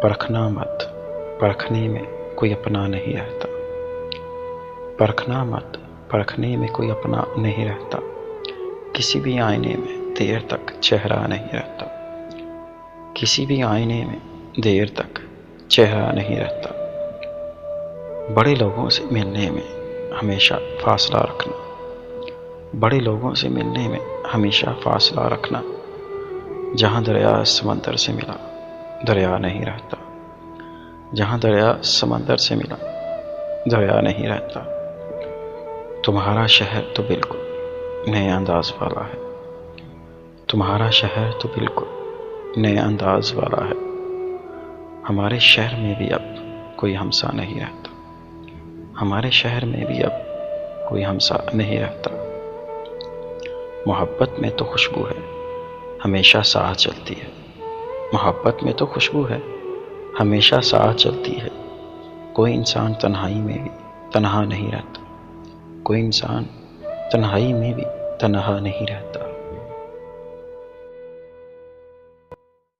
परखना मत, परखने में कोई अपना नहीं रहता। परखना मत, परखने में कोई अपना नहीं रहता। किसी भी आईने में देर तक चेहरा नहीं रहता। किसी भी आईने में देर तक चेहरा नहीं रहता। बड़े लोगों से मिलने में हमेशा फासला रखना। बड़े लोगों से मिलने में हमेशा फासला रखना। जहाँ दरिया समंदर से मिला, दरिया नहीं रहता। जहाँ दरिया समंदर से मिला, दरिया नहीं रहता। तुम्हारा शहर तो बिल्कुल नए अंदाज वाला है। तुम्हारा शहर तो बिल्कुल नए अंदाज वाला है। हमारे शहर में भी अब कोई हमसा नहीं रहता। हमारे शहर में भी अब कोई हमसा नहीं रहता। मोहब्बत में तो खुशबू है, हमेशा साथ चलती है। मोहब्बत में तो खुशबू है, हमेशा साथ चलती है। कोई इंसान तन्हाई में भी तन्हा नहीं रहता। कोई इंसान तन्हाई में भी तन्हा नहीं रहता।